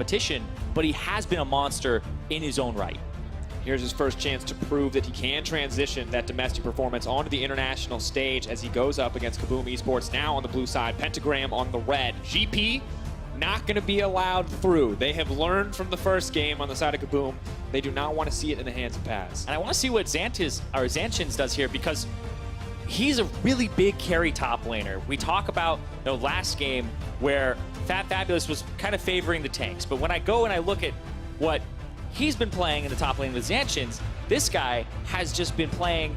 competition, but he has been a monster in his own right. Here's his first chance to prove that he can transition that domestic performance onto the international stage as he goes up against KaBuM Esports, now on the blue side, Pentagram on the red. GP not going to be allowed through. They have learned from the first game on the side of KaBuM. They do not want to see it in the hands of Paz. And I want to see what Zanchins does here, because he's a really big carry top laner. We talk about last game where Fabulous was kind of favoring the tanks, but when I go and I look at what he's been playing in the top lane with Zanchins, this guy has just been playing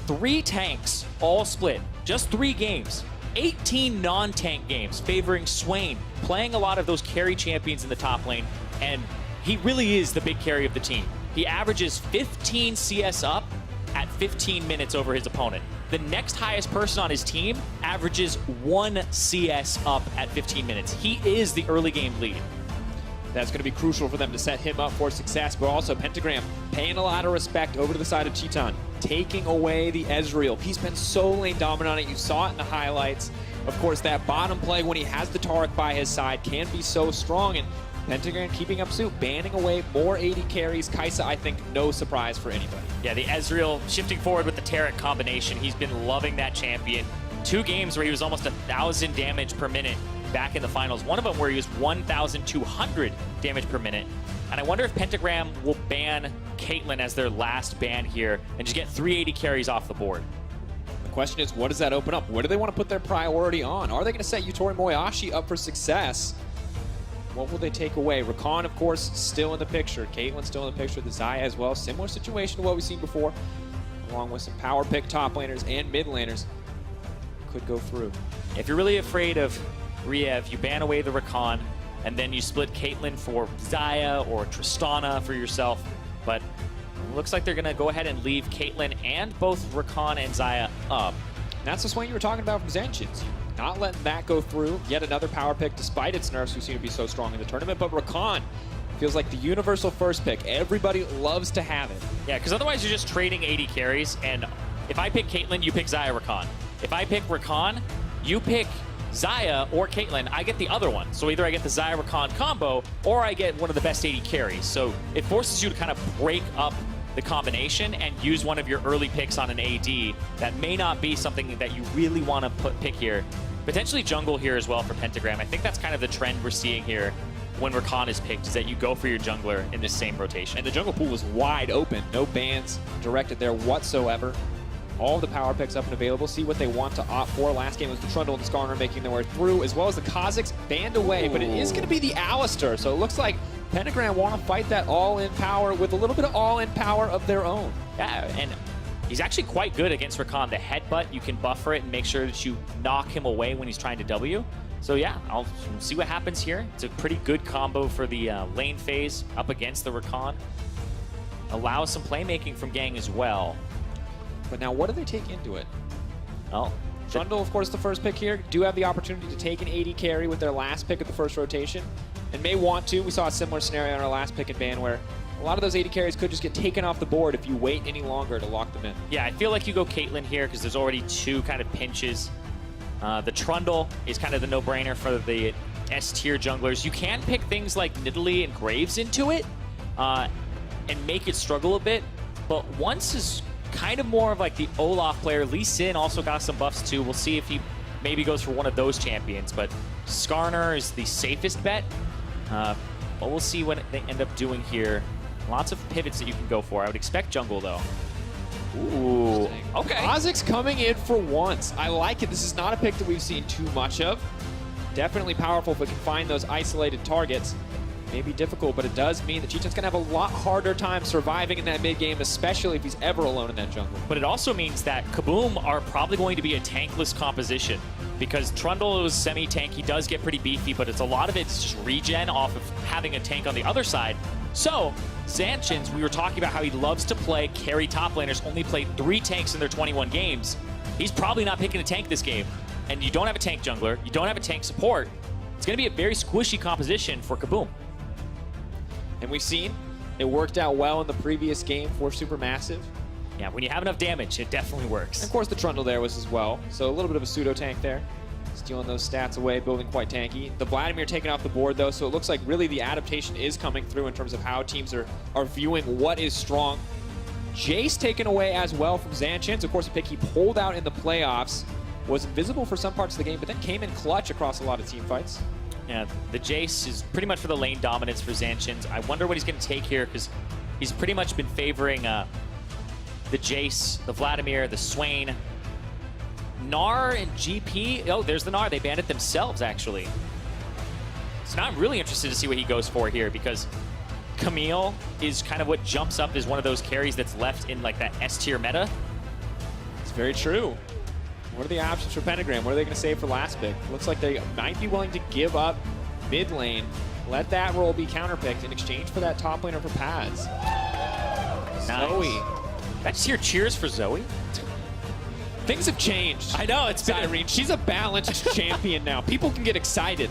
3 tanks all split, just 3 games. 18 non-tank games favoring Swain, playing a lot of those carry champions in the top lane, and he really is the big carry of the team. He averages 15 CS up at 15 minutes over his opponent. The next highest person on his team averages 1 CS up at 15 minutes. He is the early game lead. That's going to be crucial for them to set him up for success, but also Pentagram paying a lot of respect over to the side of Cheeton, taking away the Ezreal. He's been so lane dominant on it. You saw it in the highlights. Of course, that bottom play when he has the Taric by his side can be so strong, and Pentagram keeping up suit, banning away more 80 carries. Kai'Sa, I think, no surprise for anybody. Yeah, the Ezreal shifting forward with the Taric combination. He's been loving that champion. 2 games where he was almost 1,000 damage per minute back in the finals. One of them where he was 1,200 damage per minute. And I wonder if Pentagram will ban Caitlyn as their last ban here and just get 380 carries off the board. The question is, what does that open up? What do they want to put their priority on? Are they going to set Yutori Moyashi up for success? What will they take away? Rakan, of course, still in the picture. Caitlyn still in the picture. The Xayah as well. Similar situation to what we've seen before, along with some power pick top laners and mid laners. Could go through. If you're really afraid of Riev, you ban away the Rakan, and then you split Caitlyn for Xayah or Tristana for yourself. But it looks like they're going to go ahead and leave Caitlyn and both Rakan and Xayah up. And that's the swing you were talking about from Zanchins. Not letting that go through. Yet another power pick, despite its nerfs, who seem to be so strong in the tournament. But Rakan feels like the universal first pick. Everybody loves to have it. Yeah, because otherwise you're just trading 80 carries, and if I pick Caitlyn, you pick Xayah Rakan. If I pick Rakan, you pick Xayah or Caitlyn, I get the other one. So either I get the Xayah Rakan combo, or I get one of the best 80 carries. So it forces you to kind of break up the combination and use one of your early picks on an AD that may not be something that you really want to pick here. Potentially jungle here as well for Pentagram. I think that's kind of the trend we're seeing here when Rakan is picked, is that you go for your jungler in this same rotation. And the jungle pool is wide open. No bans directed there whatsoever. All the power picks up and available. See what they want to opt for. Last game was the Trundle and the Skarner making their way through, as well as the Kha'Zix banned away. Ooh. But it is going to be the Alistar. So it looks like Pentagram want to fight that all-in power with a little bit of all-in power of their own. Yeah, and he's actually quite good against Rakan. The headbutt, you can buffer it and make sure that you knock him away when he's trying to W. So yeah, I'll see what happens here. It's a pretty good combo for the lane phase up against the Rakan. Allows some playmaking from Gang as well. But now what do they take into it? Oh, Trundle, of course, the first pick here. Do have the opportunity to take an 80 carry with their last pick of the first rotation. And may want to. We saw a similar scenario on our last pick in ban where a lot of those 80 carries could just get taken off the board if you wait any longer to lock them in. Yeah, I feel like you go Caitlyn here because there's already 2 kind of pinches. The Trundle is kind of the no-brainer for the S-tier junglers. You can pick things like Nidalee and Graves into it and make it struggle a bit, but once is kind of more of like the Olaf player. Lee Sin also got some buffs too. We'll see if he maybe goes for one of those champions, but Skarner is the safest bet. But we'll see what they end up doing here. Lots of pivots that you can go for. I would expect jungle though. Ooh, okay. Kha'Zix coming in for once. I like it. This is not a pick that we've seen too much of. Definitely powerful if we can find those isolated targets. May be difficult, but it does mean that Cheeton's going to have a lot harder time surviving in that mid game, especially if he's ever alone in that jungle. But it also means that KaBuM are probably going to be a tankless composition because Trundle is semi-tank. He does get pretty beefy, but it's a lot of it's just regen off of having a tank on the other side. So Zanchins, we were talking about how he loves to play carry top laners, only played 3 tanks in their 21 games. He's probably not picking a tank this game. And you don't have a tank jungler, you don't have a tank support. It's going to be a very squishy composition for KaBuM. And we've seen it worked out well in the previous game for Supermassive. Yeah, when you have enough damage, it definitely works. And of course, the Trundle there was as well. So a little bit of a pseudo tank there. Stealing those stats away, building quite tanky. The Vladimir taken off the board, though, so it looks like really the adaptation is coming through in terms of how teams are viewing what is strong. Jace taken away as well from Zancians. Of course, a pick he pulled out in the playoffs. Was invisible for some parts of the game, but then came in clutch across a lot of team fights. Yeah, the Jace is pretty much for the lane dominance for Zancians. I wonder what he's going to take here, because he's pretty much been favoring the Jace, the Vladimir, the Swain. Gnar and GP. Oh, there's the Gnar. They banned it themselves, actually. So now I'm really interested to see what he goes for here, because Camille is kind of what jumps up as one of those carries that's left in like that S-tier meta. It's very true. What are the options for Pentagram? What are they going to save for last pick? Looks like they might be willing to give up mid lane, let that role be counterpicked in exchange for that top laner for pads. Nice. Zoe. I just hear cheers for Zoe. Things have changed. I know, it's been Irene. She's a balanced champion now. People can get excited.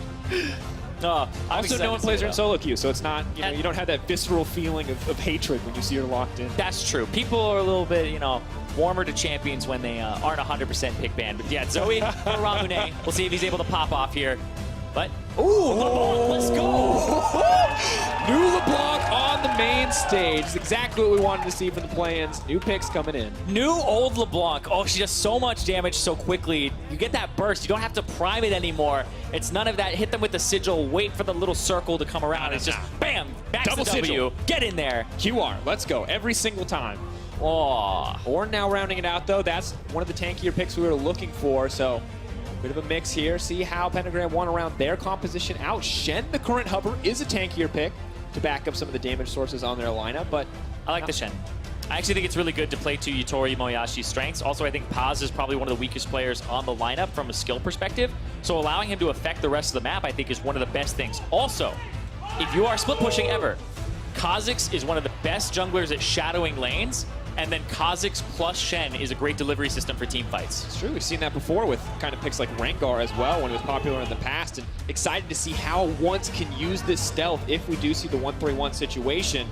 Also, no one plays her in solo queue, so it's not, you know, you don't have that visceral feeling of hatred when you see her locked in. That's true. People are a little bit, you know, warmer to champions when they aren't 100% pick ban. But yeah, Zoe or Ramune. We'll see if he's able to pop off here. But, ooh, LeBlanc, let's go! New LeBlanc on the main stage. It's exactly what we wanted to see from the play-ins. New picks coming in. New old LeBlanc. Oh, she does so much damage so quickly. You get that burst. You don't have to prime it anymore. It's none of that. Hit them with the sigil. Wait for the little circle to come around. It's just, bam, back Double to W. sigil. Get in there. QR, let's go. Every single time. Oh. Or now rounding it out, though. That's one of the tankier picks we were looking for, so bit of a mix here. See how Pentagram won around their composition out. Shen, the current hubber, is a tankier pick to back up some of the damage sources on their lineup, but I like the Shen. I actually think it's really good to play to Yutori Moyashi's strengths. Also, I think Paz is probably one of the weakest players on the lineup from a skill perspective. So allowing him to affect the rest of the map, I think, is one of the best things. Also, if you are split pushing ever, Kha'Zix is one of the best junglers at shadowing lanes. And then Kha'Zix plus Shen is a great delivery system for team fights. It's true. We've seen that before with kind of picks like Rengar as well when it was popular in the past. And excited to see how once can use this stealth if we do see the 1-3-1 situation.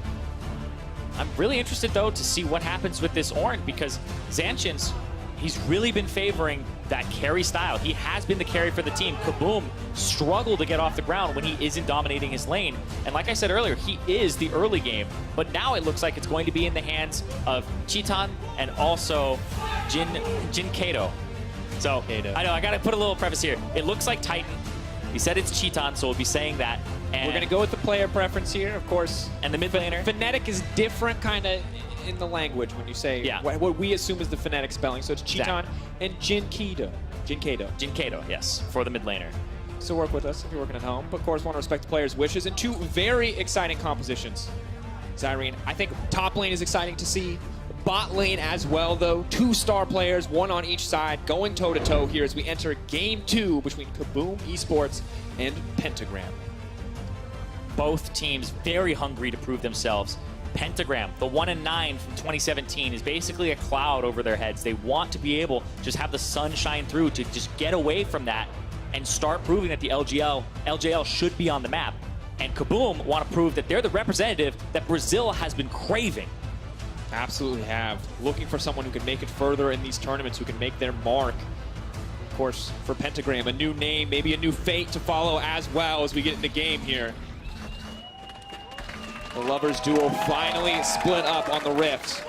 I'm really interested, though, to see what happens with this Ornn, because Zancians, he's really been favoring that carry style. He has been the carry for the team. KaBuM struggled to get off the ground when he isn't dominating his lane. And like I said earlier, he is the early game. But now it looks like it's going to be in the hands of Chitan and also Jin Kato. So, I know, I got to put a little preface here. It looks like Titan. He said it's Chitan, so we'll be saying that. And we're going to go with the player preference here, of course. And the mid laner. Phonetic is different kind of in the language when you say what we assume is the phonetic spelling. So it's Chitan and Jin Kato. Jin Kato, yes, for the mid laner. So work with us if you're working at home. But of course, want to respect the players' wishes. And two very exciting compositions. Zyrene, I think top lane is exciting to see. Bot lane as well, though. 2 star players, 1 on each side, going toe-to-toe here as we enter Game 2 between KaBuM Esports and Pentagram. Both teams very hungry to prove themselves. Pentagram, the 1-9 from 2017, is basically a cloud over their heads. They want to be able to just have the sun shine through to just get away from that and start proving that the LJL should be on the map. And KaBuM want to prove that they're the representative that Brazil has been craving. Absolutely have. Looking for someone who can make it further in these tournaments, who can make their mark. Of course, for Pentagram, a new name, maybe a new fate to follow as well as we get in the game here. The Lovers duo finally split up on the Rift.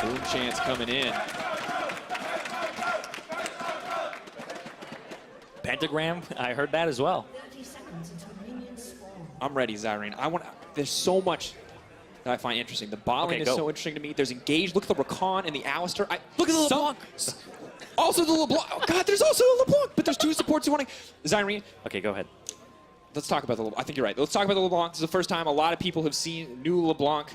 Boom chance coming in. Pentagram, I heard that as well. I'm ready, Zyrene. There's so much that I find interesting. The bot lane is so interesting to me. There's Engage. Look at the Rakan and the Alistar. Look at the LeBlanc. Also the LeBlanc. Oh, God, there's also a LeBlanc. But there's 2 supports who want to... Zyrene. Okay, go ahead. Let's talk about the LeBlanc. I think you're right. Let's talk about the LeBlanc. This is the first time a lot of people have seen new LeBlanc,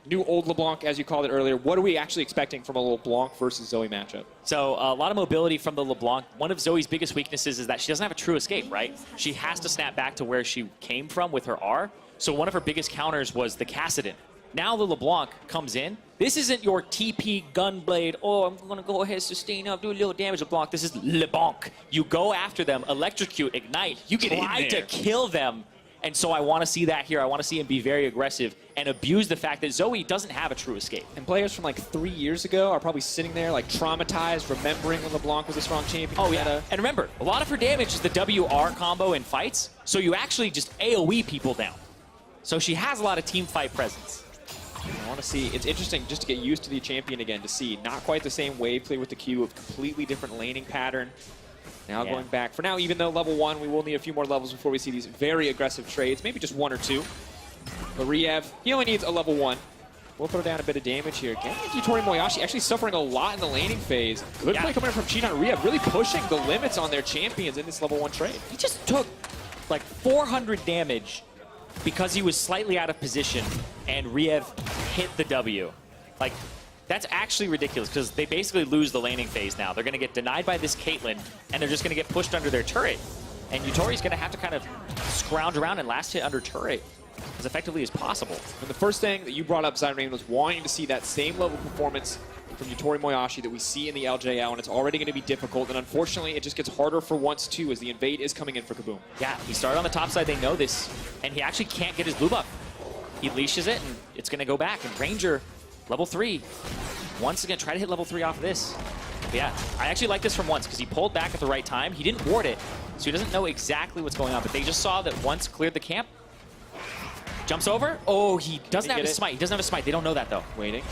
new old LeBlanc, as you called it earlier. What are we actually expecting from a LeBlanc versus Zoe matchup? So a lot of mobility from the LeBlanc. One of Zoe's biggest weaknesses is that she doesn't have a true escape, right? She has to snap back to where she came from with her R. So one of her biggest counters was the Kassadin. Now the LeBlanc comes in. This isn't your TP Gunblade, oh, I'm going to go ahead, sustain up, do a little damage LeBlanc. This is LeBlanc. You go after them, electrocute, ignite. You try to kill them, And so I want to see that here. I want to see him be very aggressive and abuse the fact that Zoe doesn't have a true escape. And players from like 3 years ago are probably sitting there like traumatized, remembering when LeBlanc was a strong champion. Oh, yeah. And remember, a lot of her damage is the WR combo in fights, so you actually just AoE people down. So she has a lot of team fight presence. I want to see, it's interesting just to get used to the champion again, to see not quite the same wave clear with the Q, of completely different laning pattern. Now going back. For now, even though level 1, we will need a few more levels before we see these very aggressive trades, maybe just 1 or 2. But Riev, he only needs a level 1. We'll throw down a bit of damage here. Getting Yutori Moyashi actually suffering a lot in the laning phase. Good play coming in from Cheeton and Riev, really pushing the limits on their champions in this level 1 trade. He just took like 400 damage because he was slightly out of position and Riev hit the W. Like, that's actually ridiculous because they basically lose the laning phase now. They're going to get denied by this Caitlyn and they're just going to get pushed under their turret. And Yutori's going to have to kind of scrounge around and last hit under turret as effectively as possible. And the first thing that you brought up, Zyrene, was wanting to see that same level of performance from Yutori Moyashi that we see in the LJL, and it's already going to be difficult, and unfortunately it just gets harder for once too as the invade is coming in for KaBuM. Yeah, he started on the top side, they know this, and he actually can't get his blue buff. He leashes it, and it's going to go back, and Ranger, level 3, once again, try to hit level 3 off of this. But yeah, I actually like this from once, because he pulled back at the right time. He didn't ward it, so he doesn't know exactly what's going on, but they just saw that once cleared the camp, jumps over. Oh, he doesn't have a smite. He doesn't have a smite. They don't know that, though. Waiting.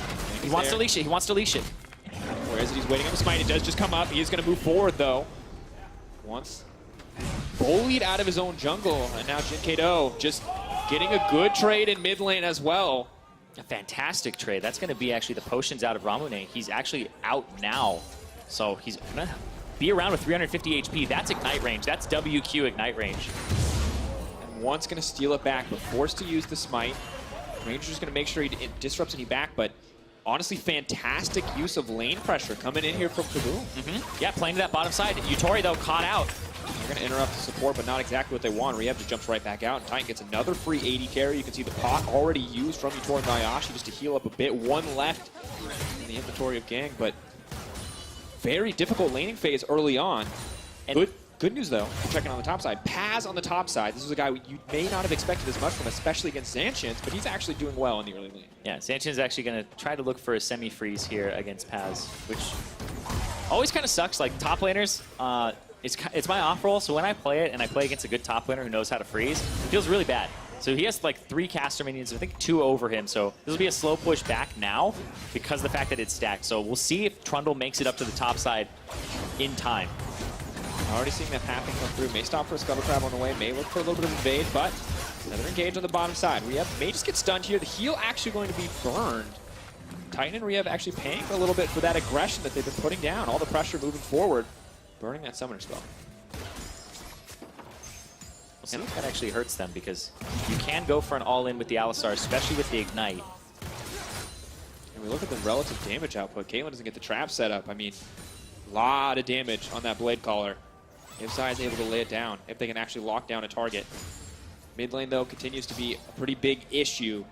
He wants to leash it. He wants to leash it. Where is it? He's waiting on the smite. It does just come up. He is going to move forward, though. Once bullied out of his own jungle. And now Jin Kato just getting a good trade in mid lane as well. A fantastic trade. That's going to be actually the potions out of Ramune. He's actually out now. So he's going to be around with 350 HP. That's Ignite range. That's WQ Ignite range. Once going to steal it back, but forced to use the smite. Ranger's just going to make sure he disrupts any back, but honestly, fantastic use of lane pressure coming in here from KaBuM. Yeah, playing to that bottom side. Yutori, though, caught out. They're going to interrupt the support, but not exactly what they want. Riev just jumps right back out, and Titan gets another free 80 carry. You can see the pot already used from Yutori Moyashi just to heal up a bit. 1 left in the inventory of Gang, but very difficult laning phase early on. And Good news, though, checking on the top side. Paz on the top side. This is a guy you may not have expected as much from, especially against Zancians, but he's actually doing well in the early lane. Yeah, Zancian's actually going to try to look for a semi-freeze here against Paz, which always kind of sucks. Like, top laners, it's my off role, so when I play it and I play against a good top laner who knows how to freeze, it feels really bad. So he has like 3 caster minions, I think 2 over him, so this will be a slow push back now because of the fact that it's stacked. So we'll see if Trundle makes it up to the top side in time. Already seeing that pathing come through. May stop for a Scuttle Crab on the way. May look for a little bit of invade, but another engage on the bottom side. Riev may just get stunned here. The heal actually going to be burned. Titan and Riev actually paying a little bit for that aggression that they've been putting down. All the pressure moving forward. Burning that summoner spell. We'll see if that actually hurts them because you can go for an all-in with the Alistar, especially with the Ignite. And we look at the relative damage output. Caitlyn doesn't get the trap set up. I mean, a lot of damage on that Blade Caller. If Zai's able to lay it down, if they can actually lock down a target. Mid lane, though, continues to be a pretty big issue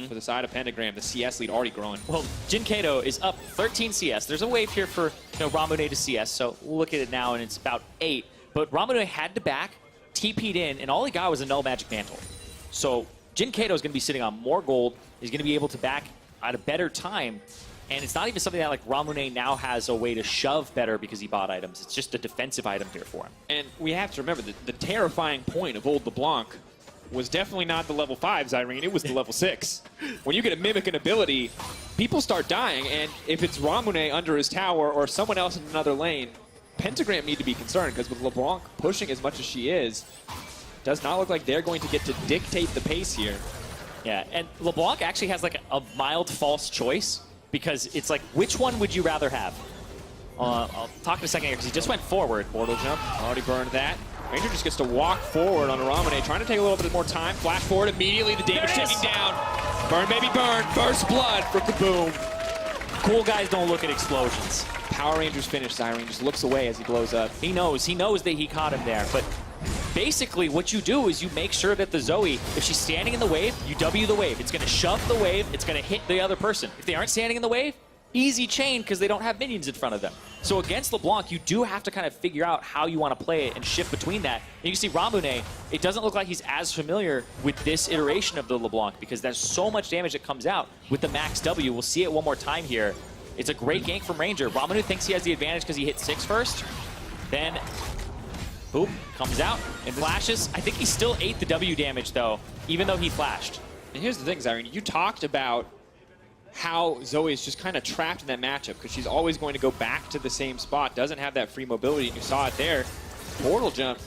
for the side of Pentagram. The CS lead already growing. Well, Jin Kato is up 13 CS. There's a wave here for Ramune to CS, so we'll look at it now, and it's about 8. But Ramune had to back, TP'd in, and all he got was a Null Magic Mantle. So Jin Kato is going to be sitting on more gold. He's going to be able to back at a better time. And it's not even something that like Ramune now has a way to shove better because he bought items. It's just a defensive item here for him. And we have to remember that the terrifying point of old LeBlanc was definitely not the level 5 Zyrene, it was the level 6. When you get a Mimic ability, people start dying, and if it's Ramune under his tower or someone else in another lane, Pentagram need to be concerned, because with LeBlanc pushing as much as she is, does not look like they're going to get to dictate the pace here. Yeah, and LeBlanc actually has like a mild false choice, because it's like, which one would you rather have? I'll talk in a second here, because he just went forward. Portal jump, already burned that. Ranger just gets to walk forward on Ramune, trying to take a little bit more time. Flash forward immediately, the damage taking down. Burn, baby, burn. Burst blood for KaBuM. Cool guys don't look at explosions. Power Rangers finish. Zyrene just looks away as he blows up. He knows that he caught him there, but basically what you do is you make sure that the Zoe, if she's standing in the wave, you W the wave. It's going to shove the wave, it's going to hit the other person. If they aren't standing in the wave, easy chain because they don't have minions in front of them. So against LeBlanc, you do have to kind of figure out how you want to play it and shift between that. And you can see Ramune, it doesn't look like he's as familiar with this iteration of the LeBlanc because there's so much damage that comes out with the max W. We'll see it one more time here. It's a great gank from Ranger. Ramune thinks he has the advantage because he hit 6 first. Then, boop, comes out and flashes. I think he still ate the W damage, though, even though he flashed. And here's the thing, Zyrene. You talked about how Zoe is just kind of trapped in that matchup because she's always going to go back to the same spot, doesn't have that free mobility, and you saw it there. Portal jump.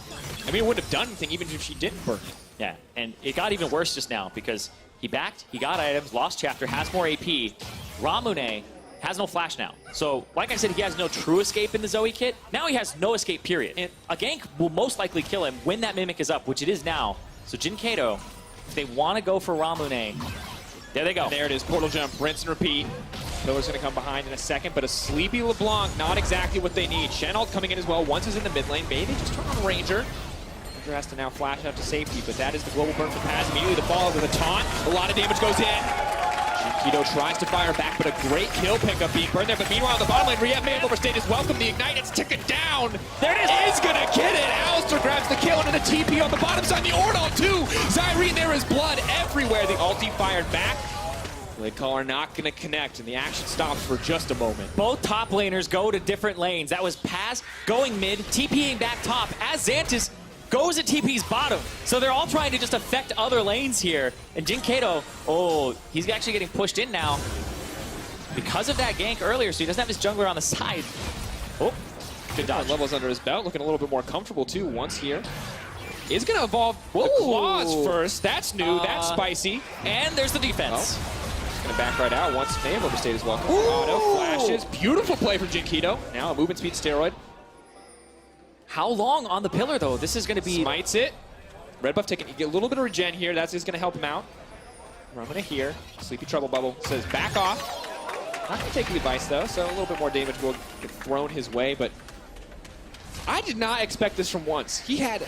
I mean, it wouldn't have done anything even if she didn't burn it. Yeah, and it got even worse just now because he backed, he got items, lost chapter, has more AP. Ramune has no flash now. So, like I said, he has no true escape in the Zoe kit. Now he has no escape, period. And a gank will most likely kill him when that Mimic is up, which it is now. So Jin Kato, if they want to go for Ramune, there they go. And there it is, portal jump, rinse and repeat. Pillar's going to come behind in a second, but a sleepy LeBlanc, not exactly what they need. Shenalt coming in as well, once is in the mid lane. Maybe just turn on Ranger. Ranger has to now flash out to safety, but that is the global burn for Paz. Immediately the follow with a taunt. A lot of damage goes in. Keto tries to fire back, but a great kill pickup being burned there. But meanwhile, on the bottom lane, Riev may have overstayed his welcome. The Ignite, it's ticking down. There it is. He's gonna get it. Alistair grabs the kill into the TP on the bottom side. The Ordal too. Zyrene, there is blood everywhere. The ulti fired back. Blade Caller not gonna connect, and the action stops for just a moment. Both top laners go to different lanes. That was Paz going mid, TPing back top, as Xantis goes at TP's bottom. So they're all trying to just affect other lanes here. And Jin Kato, oh, he's actually getting pushed in now because of that gank earlier, so he doesn't have his jungler on the side. Oh, good dodge. Levels under his belt, looking a little bit more comfortable too once here. Is gonna evolve the claws first. That's new, that's spicy. And there's the defense. Well, gonna back right out once may have overstayed his welcome. Auto flashes, beautiful play from Jin Kato. Now a movement speed steroid. How long on the pillar, though? This is going to be... Smites it. Red buff taking. You get a little bit of regen here. That's just going to help him out. Running here. Sleepy Trouble Bubble says back off. Not going to take the advice, though, so a little bit more damage will get thrown his way, but I did not expect this from once. He had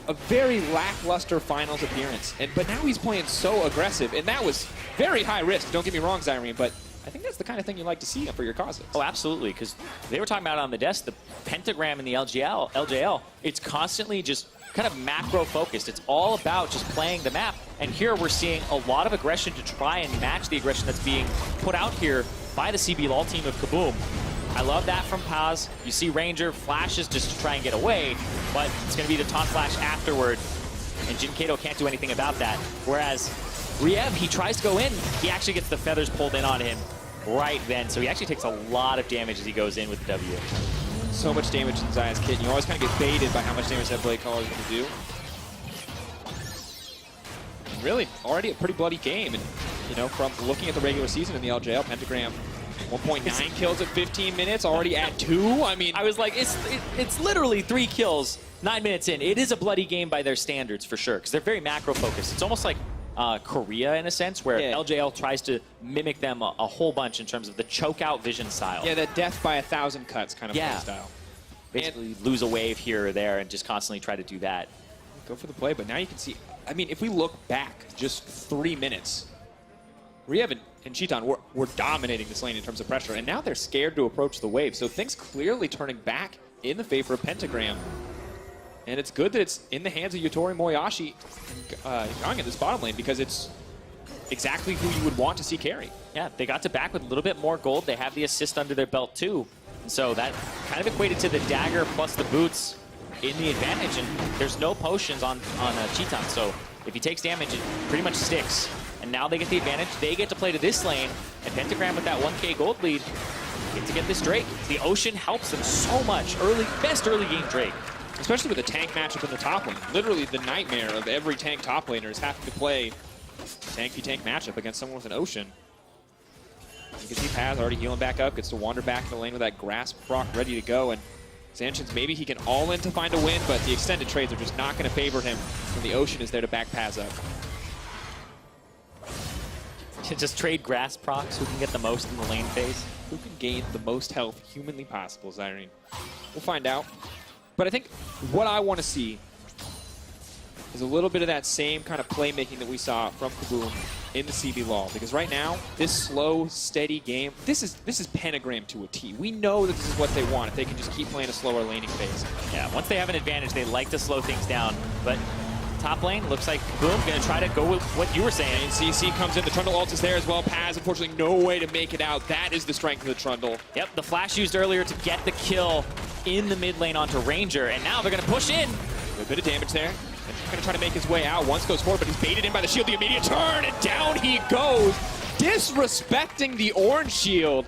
a very lackluster finals appearance, but now he's playing so aggressive, and that was very high risk. Don't get me wrong, Zyrene, but I think that's the kind of thing you like to see for your causes. Oh, absolutely, because they were talking about on the desk, the pentagram in the LJL, it's constantly just kind of macro focused. It's all about just playing the map. And here we're seeing a lot of aggression to try and match the aggression that's being put out here by the CB LOL team of KaBuM. I love that from Paz. You see Ranger flashes just to try and get away, but it's going to be the taunt flash afterward, and Jin Kato can't do anything about that. Whereas Riev, he tries to go in, he actually gets the feathers pulled in on him right then, so he actually takes a lot of damage as he goes in with the W. So much damage in Zaya's kit, and you always kind of get baited by how much damage that Blade Caller is going to do. Really, already a pretty bloody game, and you know, from looking at the regular season in the LJL, Pentagram 1.9 kills at 15 minutes, already at 2. I mean, I was like, it's literally 3 kills 9 minutes in. It is a bloody game by their standards for sure, because they're very macro focused. It's almost like Korea in a sense, where LJL tries to mimic them a whole bunch in terms of the choke out vision style. Yeah, that death by 1,000 cuts kind of play style. Basically lose a wave here or there and just constantly try to do that. Go for the play, but now you can see, I mean, if we look back just 3 minutes, Riev and Cheeton were dominating this lane in terms of pressure, and now they're scared to approach the wave. So things clearly turning back in the favor of Pentagram. And it's good that it's in the hands of Yutori Moyashi going in this bottom lane, because it's exactly who you would want to see carry. Yeah, they got to back with a little bit more gold. They have the assist under their belt too. And so that kind of equated to the dagger plus the boots in the advantage. And there's no potions on Cheeton, so if he takes damage, it pretty much sticks. And now they get the advantage. They get to play to this lane, and Pentagram with that 1K gold lead get this Drake. The Ocean helps them so much. Best early game Drake. Especially with a tank matchup in the top lane. Literally the nightmare of every tank top laner is having to play tanky-tank matchup against someone with an Ocean. You can see Paz already healing back up, gets to wander back in the lane with that grasp proc ready to go, and Zancians, maybe he can all in to find a win, but the extended trades are just not going to favor him when the Ocean is there to back Paz up. Just trade grass procs, who can get the most in the lane phase? Who can gain the most health humanly possible, Zyrene? We'll find out. But I think what I want to see is a little bit of that same kind of playmaking that we saw from KaBuM in the CB lull. Because right now, this slow, steady game, this is Pentagram to a T. We know that this is what they want if they can just keep playing a slower laning phase. Yeah, once they have an advantage, they like to slow things down. But top lane, looks like KaBuM going to try to go with what you were saying. And CC comes in, the Trundle ult is there as well. Paz, unfortunately, no way to make it out. That is the strength of the Trundle. Yep, the flash used earlier to get the kill in the mid lane onto Ranger, and now they're going to push in. A bit of damage there. And he's going to try to make his way out. Once goes forward, but he's baited in by the shield. The immediate turn, and down he goes. Disrespecting the orange shield.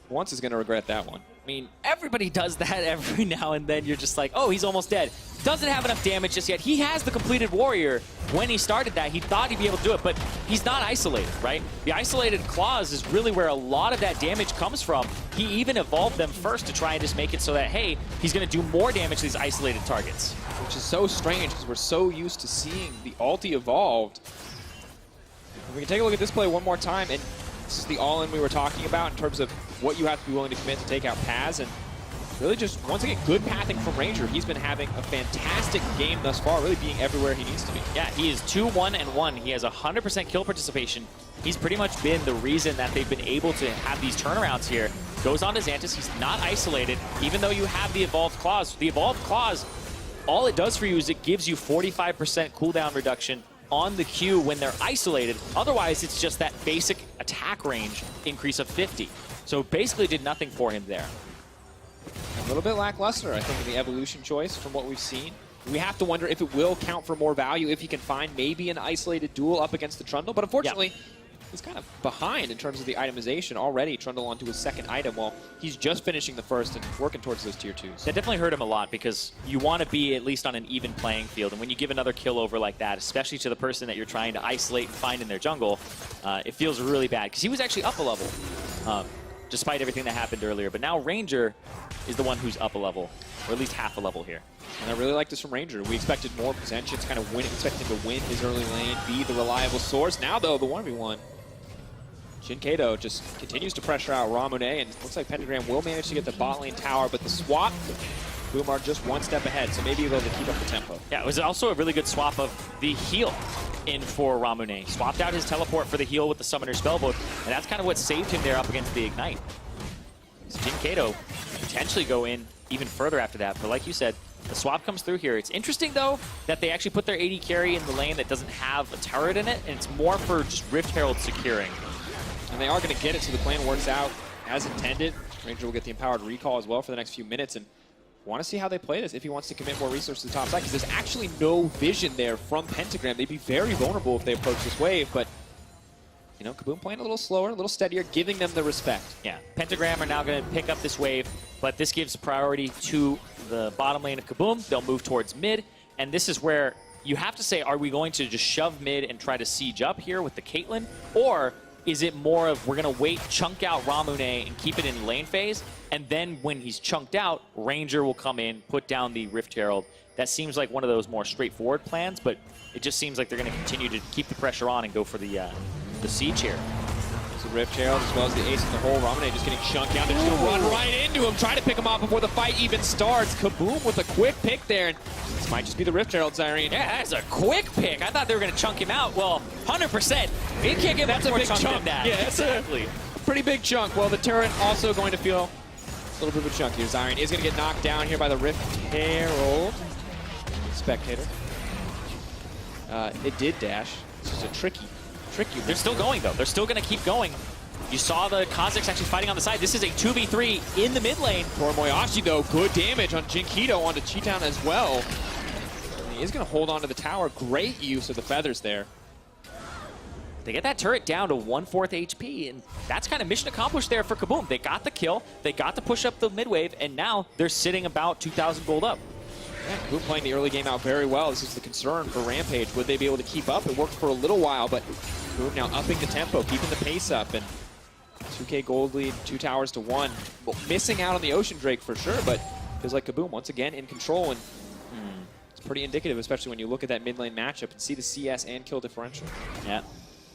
Once is going to regret that one. I mean, everybody does that every now and then. You're just like, oh, he's almost dead. Doesn't have enough damage just yet. He has the completed warrior. When he started that, he thought he'd be able to do it, but he's not isolated, right? The isolated claws is really where a lot of that damage comes from. He even evolved them first to try and just make it so that, hey, he's going to do more damage to these isolated targets. Which is so strange because we're so used to seeing the ulti evolved. We can take a look at this play one more time, and this is the all-in we were talking about in terms of what you have to be willing to commit to take out Paz, and really just, once again, good pathing from Ranger. He's been having a fantastic game thus far, really being everywhere he needs to be. Yeah, he is 2-1-1. He has 100% kill participation. He's pretty much been the reason that they've been able to have these turnarounds here. Goes on to Xantus. He's not isolated, even though you have the Evolved Claws. The Evolved Claws, all it does for you is it gives you 45% cooldown reduction on the Q when they're isolated. Otherwise, it's just that basic attack range increase of 50. So basically did nothing for him there. A little bit lackluster, I think, in the evolution choice from what we've seen. We have to wonder if it will count for more value if he can find maybe an isolated duel up against the Trundle. But unfortunately, he's kind of behind in terms of the itemization already. Trundle onto his second item while he's just finishing the first and working towards those tier 2s. That definitely hurt him a lot because you want to be at least on an even playing field. And when you give another kill over like that, especially to the person that you're trying to isolate and find in their jungle, it feels really bad because he was actually up a level. Despite everything that happened earlier. But now Ranger is the one who's up a level, or at least half a level here. And I really like this from Ranger. We expected more Zenchins kind of win, expecting to win his early lane, be the reliable source. Now, though, the 1v1. Jin Kato just continues to pressure out Ramune, and looks like Pentagram will manage to get the bot lane tower, but the swap, KaBuM are just one step ahead, so maybe they'll keep up the tempo. Yeah, it was also a really good swap of the heal in for Ramune. Swapped out his teleport for the heal with the Summoner Spellbook, and that's kind of what saved him there up against the Ignite. So Jin Kato potentially go in even further after that, but like you said, the swap comes through here. It's interesting, though, that they actually put their AD carry in the lane that doesn't have a turret in it, and it's more for just Rift Herald securing. And they are going to get it, so the plan works out as intended. Ranger will get the Empowered Recall as well for the next few minutes, and want to see how they play this if he wants to commit more resources to the top side, because there's actually no vision there from Pentagram. They'd be very vulnerable if they approach this wave, but you know, KaBuM playing a little slower, a little steadier, giving them the respect. Yeah, Pentagram are now going to pick up this wave, but this gives priority to the bottom lane of KaBuM. They'll move towards mid, and this is where you have to say, are we going to just shove mid and try to siege up here with the Caitlyn, or is it more of we're going to wait, chunk out Ramune and keep it in lane phase, and then when he's chunked out, Ranger will come in, put down the Rift Herald. That seems like one of those more straightforward plans, but it just seems like they're going to continue to keep the pressure on and go for the siege here. There's the Rift Herald as well as the ace in the hole. Ramune just getting chunked down. They're just going to run right into him, try to pick him off before the fight even starts. KaBuM with a quick pick there, and this might just be the Rift Herald, Zyrene. Yeah, that's a quick pick. I thought they were going to chunk him out. Well, 100%. He can't get That's a big chunk. That. Yeah, that's exactly. A pretty big chunk. Well, the turret also going to feel a little bit of a chunk here. Zyrene is going to get knocked down here by the Rift Herald. Spectator. It did dash. This is a tricky. They're still going, though. They're still going to keep going. You saw the Kazakhs actually fighting on the side. This is a 2v3 in the mid lane. Tormoyashi, though, good damage on Jinkido onto Cheetan as well. And he is going to hold on to the tower. Great use of the feathers there. They get that turret down to 1/4 HP, and that's kind of mission accomplished there for KaBuM. They got the kill, they got to push up the mid wave, and now they're sitting about 2,000 gold up. Yeah, KaBuM playing the early game out very well. This is the concern for Rampage. Would they be able to keep up? It worked for a little while, but KaBuM now upping the tempo, keeping the pace up, and 2K gold lead, 2 towers to 1. Well, missing out on the Ocean Drake for sure, but feels like KaBuM once again in control, and it's pretty indicative, especially when you look at that mid lane matchup and see the CS and kill differential. Yeah,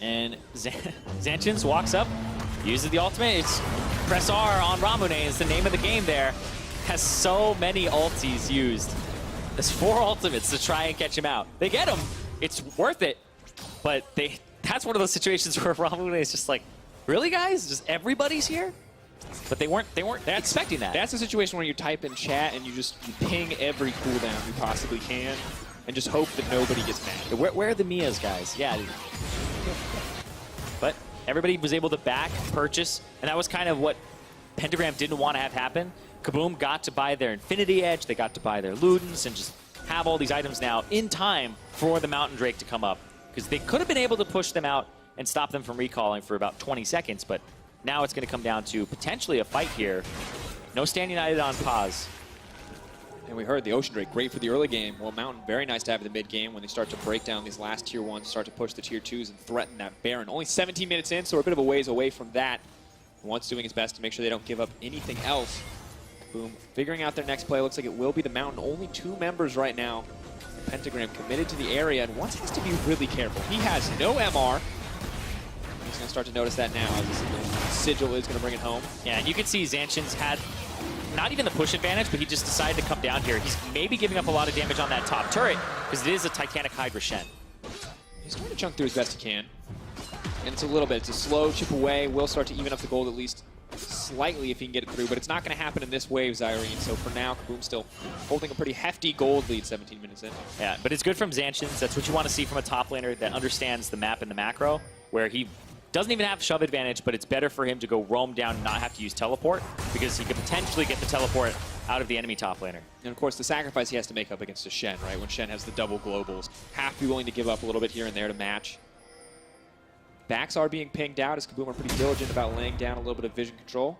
and Zenchins walks up, uses the ultimate. It's press R on Ramune is the name of the game there. Has so many ultis used. There's 4 ultimates to try and catch him out. They get him. It's worth it. But that's one of those situations where Ramune is just like, really, guys? Just everybody's here? But they weren't expecting that. That's a situation where you type in chat and you ping every cooldown you possibly can and just hope that nobody gets mad. Where are the Mias, guys? Yeah. But everybody was able to back, purchase, and that was kind of what Pentagram didn't want to have happen. KaBuM got to buy their Infinity Edge, they got to buy their Ludens, and just have all these items now in time for the Mountain Drake to come up. Because they could have been able to push them out and stop them from recalling for about 20 seconds, but now it's going to come down to potentially a fight here. No Stand United on pause. And we heard the Ocean Drake, great for the early game. Well, Mountain, very nice to have in the mid game when they start to break down these last tier 1s, start to push the tier 2s and threaten that Baron. Only 17 minutes in, so we're a bit of a ways away from that. One's doing his best to make sure they don't give up anything else. Boom, figuring out their next play. Looks like it will be the Mountain. Only 2 members right now. Pentagram committed to the area, and Once has to be really careful. He has no MR. He's going to start to notice that now as his Sigil is going to bring it home. Yeah, and you can see Zancian's had not even the push advantage, but he just decided to come down here. He's maybe giving up a lot of damage on that top turret because it is a Titanic Hydra Shen. He's trying to chunk through as best he can. And it's a little bit. It's a slow chip away. Will start to even up the gold at least slightly if he can get it through, but it's not going to happen in this wave, Zyrene. So for now, KaBuM still holding a pretty hefty gold lead 17 minutes in. Yeah, but it's good from Zancians. That's what you want to see from a top laner that understands the map and the macro, where he doesn't even have shove advantage, but it's better for him to go roam down and not have to use teleport, because he could potentially get the teleport out of the enemy top laner. And of course, the sacrifice he has to make up against a Shen, right? When Shen has the double globals, have to be willing to give up a little bit here and there to match. Backs are being pinged out as KaBuM are pretty diligent about laying down a little bit of vision control.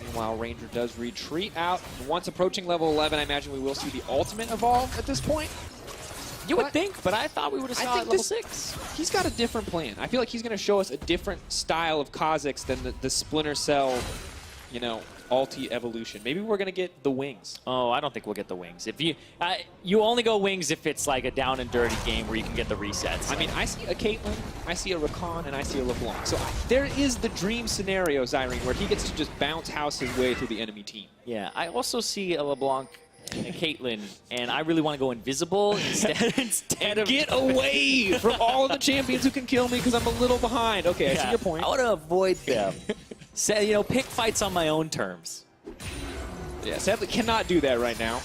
Meanwhile, Ranger does retreat out. Once approaching level 11, I imagine we will see the ultimate evolve at this point. You would think, but I thought we would have saw it at level 6. He's got a different plan. I feel like he's going to show us a different style of Kha'Zix than the Splinter Cell, you know, ulti evolution. Maybe we're going to get the wings. Oh, I don't think we'll get the wings. If you only go wings if it's like a down and dirty game where you can get the resets. I mean, I see a Caitlyn, I see a Rakan, and I see a LeBlanc. So there is the dream scenario, Zyrene, where he gets to just bounce house his way through the enemy team. Yeah, I also see a LeBlanc and a Caitlyn, and I really want to go invisible instead of... Get away from all of the champions who can kill me because I'm a little behind. Okay, I see your point. I want to avoid them. So, you know, pick fights on my own terms. Yeah, sadly cannot do that right now.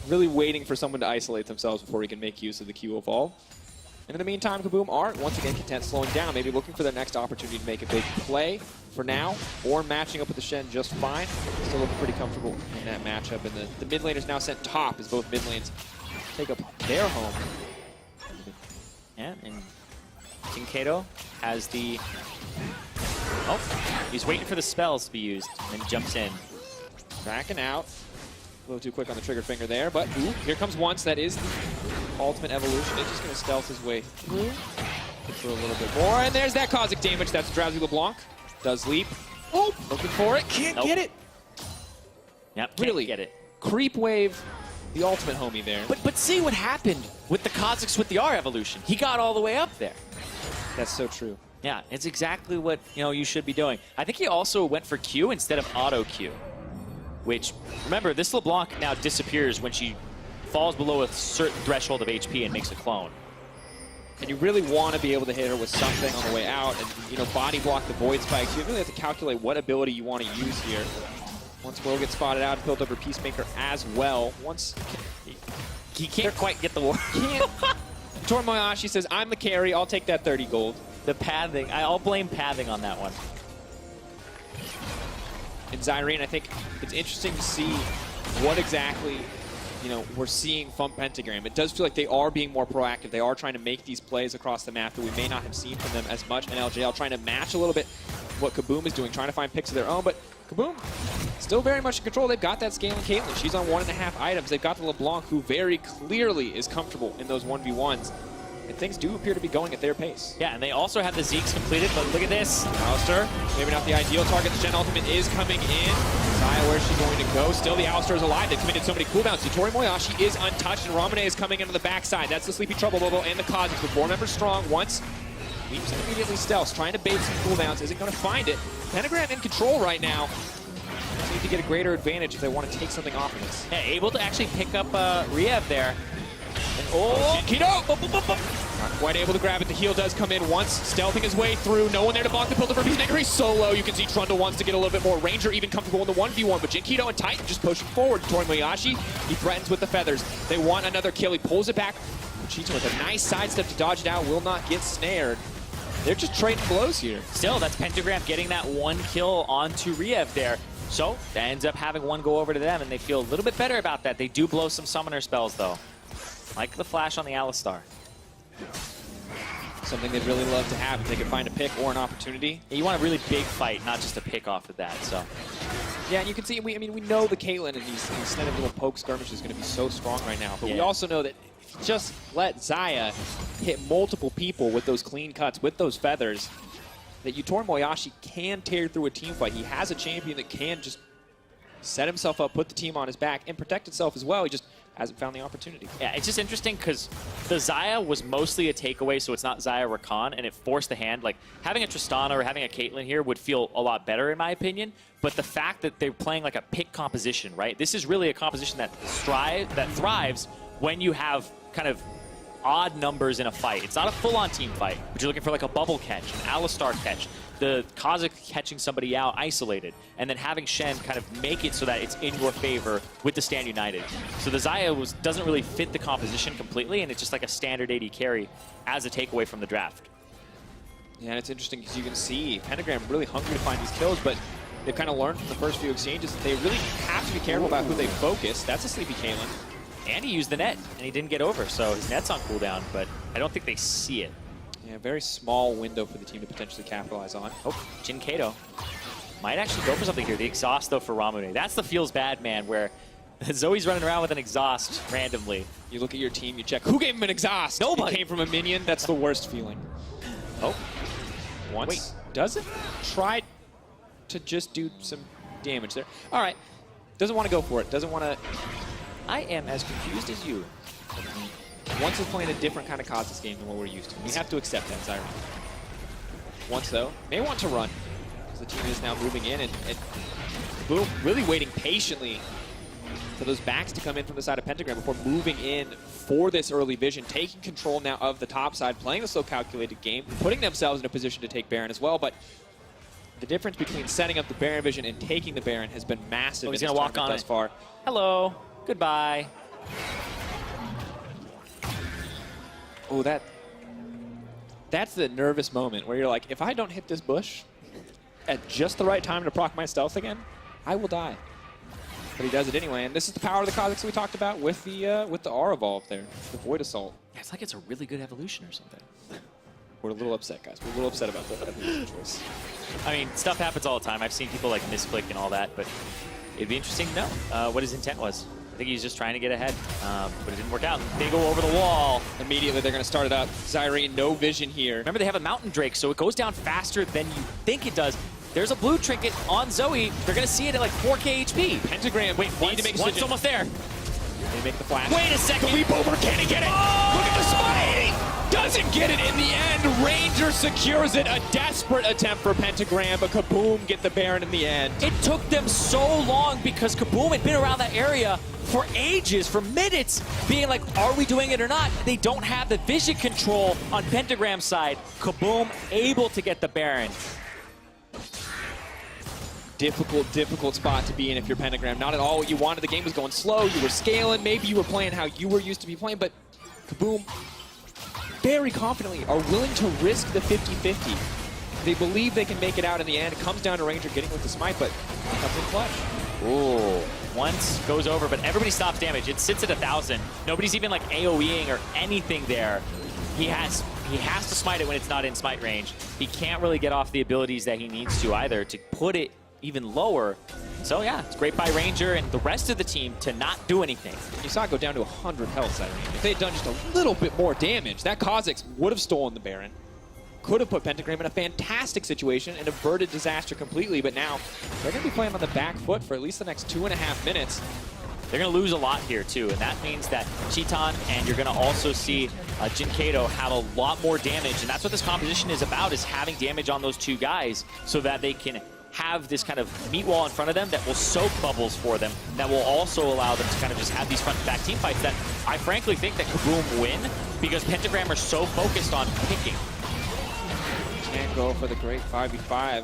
Really waiting for someone to isolate themselves before he can make use of the Q evolve. And in the meantime, KaBuM are once again content slowing down, maybe looking for their next opportunity to make a big play for now, or matching up with the Shen just fine. Still looking pretty comfortable in that matchup. And the mid lane is now sent top as both mid lanes take up their home. Yeah, and Kincaid has the... Oh, he's waiting for the spells to be used, and then jumps in. Backing out. A little too quick on the trigger finger there, but ooh, here comes Once. That is the ultimate evolution. It's just going to stealth his way through. Look for a little bit more, and there's that Kha'Zix damage. That's Drowsy LeBlanc. Does leap. Oh, looking for it. Can't get it. Yep, can't really get it. Creep wave, the ultimate homie there. But see what happened with the Kha'Zix with the R evolution. He got all the way up there. That's so true. Yeah, it's exactly what you should be doing. I think he also went for Q instead of auto Q, which, remember, this LeBlanc now disappears when she falls below a certain threshold of HP and makes a clone. And you really want to be able to hit her with something on the way out and, body block the Void Spikes. You really have to calculate what ability you want to use here. Once Will gets spotted out, build over Peacemaker as well. Once he can't quite get the war. Can't. Tormoyashi says, I'm the carry, I'll take that 30 gold. The pathing, I'll blame pathing on that one. And Zyrene, I think it's interesting to see what exactly, we're seeing from Pentagram. It does feel like they are being more proactive. They are trying to make these plays across the map that we may not have seen from them as much. And LJL trying to match a little bit what KaBuM is doing, trying to find picks of their own. But KaBuM still very much in control. They've got that scaling Caitlyn. She's on 1.5 items. They've got the LeBlanc, who very clearly is comfortable in those 1v1s. And things do appear to be going at their pace. Yeah, and they also have the Zeke's completed, but look at this. Alistair, maybe not the ideal target. The Shen ultimate is coming in. Zaya, where's she going to go? Still, the Alistair is alive. They've committed so many cooldowns. Satori Moyashi is untouched, and Ramune is coming into the backside. That's the Sleepy Trouble Bubble and the Kha'Zix with 4 members strong. Once leaps and immediately stealths, trying to bait some cooldowns. Isn't going to find it. Pentagram in control right now. to get a greater advantage if they want to take something off of this. Yeah, able to actually pick up Riev there. And Keto! Not quite able to grab it. The heal does come in once, stealthing his way through. No one there to block the build for Peacemaker. He's solo. You can see Trundle wants to get a little bit more. Ranger even comfortable in the 1v1, but Keto and Titan just pushing forward. Torimoyashi, he threatens with the feathers. They want another kill. He pulls it back. Cheetah with a nice sidestep to dodge it out. Will not get snared. They're just trading blows here. Still, that's Pentagram getting that one kill onto Riev there. So, that ends up having one go over to them, and they feel a little bit better about that. They do blow some summoner spells, though. Like the flash on the Alistar. Something they'd really love to have if they could find a pick or an opportunity. Yeah, you want a really big fight, not just a pick off of that, so. Yeah, and you can see, we know the Caitlyn and these extended little poke skirmishes is going to be so strong right now, but we also know that if you just let Xayah hit multiple people with those clean cuts, with those feathers, that Yutori Moyashi can tear through a team fight. He has a champion that can just set himself up, put the team on his back, and protect itself as well. He just hasn't found the opportunity. Yeah, it's just interesting because the Xayah was mostly a takeaway, so it's not Xayah Rakan, and it forced the hand. Like, having a Tristana or having a Caitlyn here would feel a lot better, in my opinion. But the fact that they're playing like a pick composition, right? This is really a composition that thrives when you have kind of odd numbers in a fight. It's not a full-on team fight, but you're looking for like a bubble catch, an Alistar catch, the Kha'Zix catching somebody out isolated, and then having Shen kind of make it so that it's in your favor with the Stand United. So the Xayah doesn't really fit the composition completely, and it's just like a standard AD carry as a takeaway from the draft. Yeah, and it's interesting because you can see Pentagram really hungry to find these kills, but they've kind of learned from the first few exchanges that they really have to be careful about who they focus. That's a sleepy Caitlyn. And he used the net, and he didn't get over, so his net's on cooldown, but I don't think they see it. Yeah, very small window for the team to potentially capitalize on. Oh, Jin Kato might actually go for something here. The exhaust, though, for Ramune. That's the feels bad, man, where Zoe's running around with an exhaust randomly. You look at your team, you check, who gave him an exhaust? Nobody. It came from a minion. That's the worst feeling. Oh, once. Wait. Doesn't try to just do some damage there. All right. Doesn't want to go for it. Doesn't want to. I am as confused as you. Once is playing a different kind of Kha'Zix game than what we're used to. We have to accept that, Zyron. Once, though, may want to run, because the team is now moving in, and KaBuM really waiting patiently for those backs to come in from the side of Pentagram before moving in for this early vision, taking control now of the top side, playing a slow calculated game, putting themselves in a position to take Baron as well, but the difference between setting up the Baron vision and taking the Baron has been massive. He's going to walk on thus far. Hello. Goodbye. Oh, that's the nervous moment where you're like, if I don't hit this bush at just the right time to proc my stealth again, I will die. But he does it anyway, and this is the power of the Kha'Zix we talked about with the R evolve there, the Void Assault. Yeah, it's like it's a really good evolution or something. We're a little upset, guys. We're a little upset about that evolution choice. I mean, stuff happens all the time. I've seen people like misclick and all that, but it'd be interesting to know what his intent was. I think he was just trying to get ahead, but it didn't work out. They go over the wall. Immediately, they're going to start it up. Zyrene, no vision here. Remember, they have a Mountain Drake, so it goes down faster than you think it does. There's a blue trinket on Zoe. They're going to see it at like 4K HP. Pentagram, wait, need to make a one's almost there. They make the flash. Wait a second. The leap over, can he get it? Oh! Look at the smite! Doesn't get it in the end. Ranger secures it. A desperate attempt for Pentagram, but KaBuM get the Baron in the end. It took them so long because KaBuM had been around that area for ages, for minutes, being like, are we doing it or not? They don't have the vision control on Pentagram's side. KaBuM able to get the Baron. Difficult spot to be in if you're Pentagram. Not at all what you wanted. The game was going slow. You were scaling. Maybe you were playing how you were used to be playing, but KaBuM very confidently are willing to risk the 50-50. They believe they can make it out in the end. It comes down to Ranger getting with the smite, but comes in clutch. Ooh. Once goes over, but everybody stops damage. It sits at 1,000. Nobody's even like AoEing or anything there. He has to smite it when it's not in smite range. He can't really get off the abilities that he needs to either to put it even lower. So yeah, it's great by Ranger and the rest of the team to not do anything. You saw it go down to 100 health, Zyrene. If they had done just a little bit more damage, that Kha'Zix would have stolen the Baron. Could have put Pentagram in a fantastic situation and averted disaster completely, but now they're going to be playing on the back foot for at least the next 2.5 minutes. They're going to lose a lot here, too, and that means that Cheetan and you're going to also see Jin Kato have a lot more damage, and that's what this composition is about, is having damage on those two guys so that they can have this kind of meat wall in front of them that will soak bubbles for them, that will also allow them to kind of just have these front-to-back team fights that I frankly think that KaBuM win because Pentagram are so focused on picking. Can't go for the great 5v5.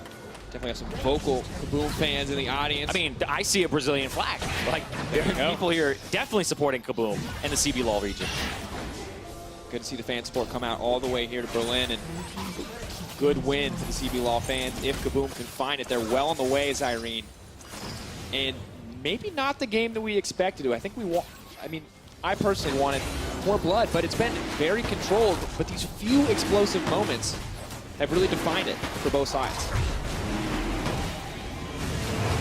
Definitely have some vocal KaBuM fans in the audience. I mean, I see a Brazilian flag. Like, there are people here definitely supporting KaBuM in the CB LOL region. Good to see the fan support come out all the way here to Berlin, and good win for the CB LOL fans. If KaBuM can find it, they're well on the way, Zyrene. And maybe not the game that we expected to. I think I personally wanted more blood, but it's been very controlled. But these few explosive moments have really defined it for both sides.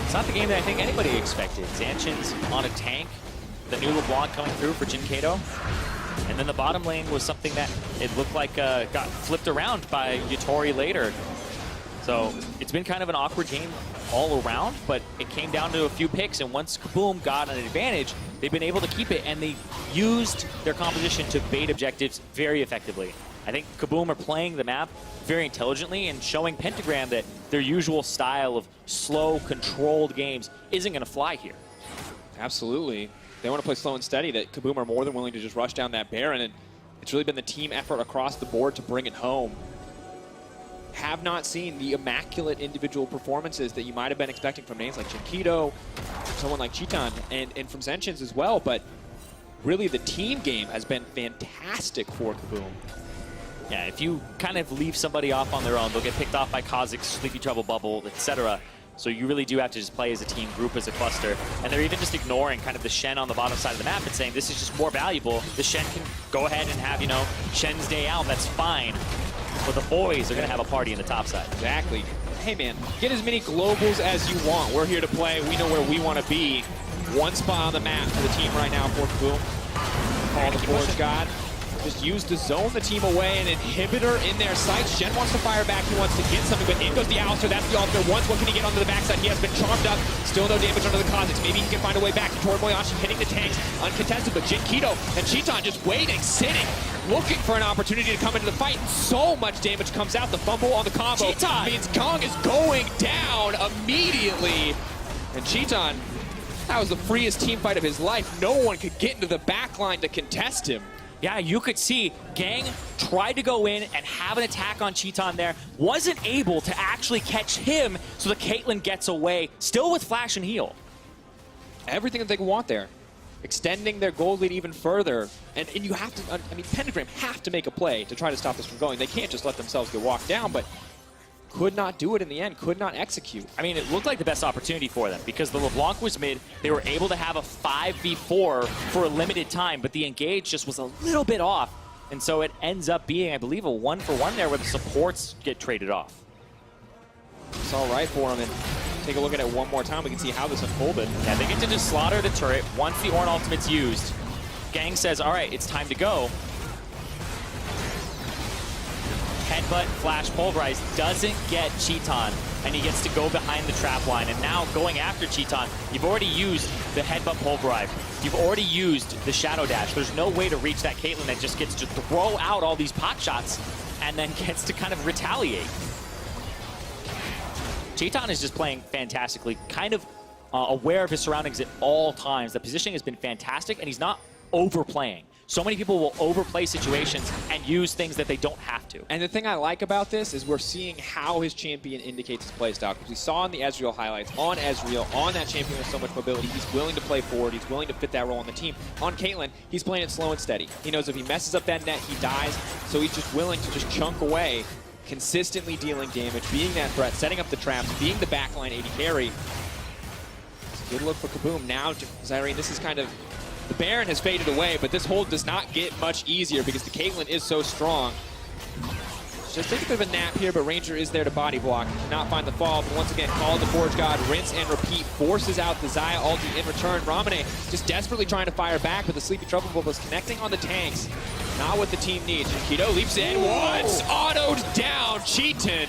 It's not the game that I think anybody expected. Zanchin's on a tank, the new LeBlanc coming through for Jinkato. And then the bottom lane was something that it looked like got flipped around by Yatori later. So it's been kind of an awkward game all around, but it came down to a few picks, and once KaBuM got an advantage, they've been able to keep it, and they used their composition to bait objectives very effectively. I think KaBuM are playing the map very intelligently and showing Pentagram that their usual style of slow, controlled games isn't going to fly here. Absolutely. They want to play slow and steady, that KaBuM are more than willing to just rush down that Baron, and it's really been the team effort across the board to bring it home. Have not seen the immaculate individual performances that you might have been expecting from names like Jinkato, someone like Chitan, and from Zenchins as well, but really the team game has been fantastic for KaBuM. Yeah, if you kind of leave somebody off on their own, they'll get picked off by Kha'Zix, Sleepy Trouble Bubble, etc. So you really do have to just play as a team, group as a cluster. And they're even just ignoring kind of the Shen on the bottom side of the map and saying this is just more valuable. The Shen can go ahead and have, you know, Shen's day out, that's fine. But the boys are going to have a party in the top side. Exactly. Hey, man, get as many globals as you want. We're here to play. We know where we want to be. One spot on the map for the team right now for KaBuM. Call the Forge God. Just use to zone the team away, an inhibitor in their sights. Shen wants to fire back, he wants to get something, but in goes the Alistair, that's the alternate. Once, what can he get onto the backside? He has been charmed up, still no damage under the Kha'Zix. Maybe he can find a way back. Tori Moyashi hitting the tanks, uncontested, but Jinkato and Chitan just waiting, sitting, looking for an opportunity to come into the fight. So much damage comes out, the fumble on the combo means Gong is going down immediately. And Chitan, that was the freest team fight of his life. No one could get into the backline to contest him. Yeah, you could see Gang tried to go in and have an attack on Chitan there, wasn't able to actually catch him, so the Caitlyn gets away, still with flash and heal. Everything that they want there. Extending their gold lead even further. And you have to, I mean, Pentagram have to make a play to try to stop this from going. They can't just let themselves get walked down, but could not do it in the end, could not execute. I mean, it looked like the best opportunity for them because the LeBlanc was mid. They were able to have a 5v4 for a limited time, but the engage just was a little bit off. And so it ends up being, I believe, a 1-for-1 there where the supports get traded off. It's all right for them. And take a look at it one more time. We can see how this unfolded. Yeah, they get to just slaughter the turret. Once the Ornn ultimate's used, Gang says, all right, it's time to go. Headbutt, flash, pulverize, doesn't get Chitan, and he gets to go behind the trap line. And now going after Chitan, you've already used the headbutt, pulverize. You've already used the shadow dash. There's no way to reach that Caitlyn that just gets to throw out all these pot shots and then gets to kind of retaliate. Chitan is just playing fantastically, kind of aware of his surroundings at all times. The positioning has been fantastic, and he's not overplaying. So many people will overplay situations and use things that they don't have to. And the thing I like about this is we're seeing how his champion indicates his play style. Because we saw in the Ezreal highlights, on Ezreal, on that champion with so much mobility, he's willing to play forward, he's willing to fit that role on the team. On Caitlyn, he's playing it slow and steady. He knows if he messes up that net, he dies. So he's just willing to just chunk away, consistently dealing damage, being that threat, setting up the traps, being the backline AD carry. It's a good look for KaBuM. Now, Zyrene, this is kind of... The Baron has faded away, but this hold does not get much easier because the Caitlyn is so strong. Just take a bit of a nap here, but Ranger is there to body block. Cannot find the fall, but once again, call the Forge God, rinse and repeat, forces out the Xayah ulti in return. Ramane just desperately trying to fire back, but the Sleepy Trouble Bubble is connecting on the tanks. Not what the team needs. Jinkato leaps in once, autoed down, Cheaton.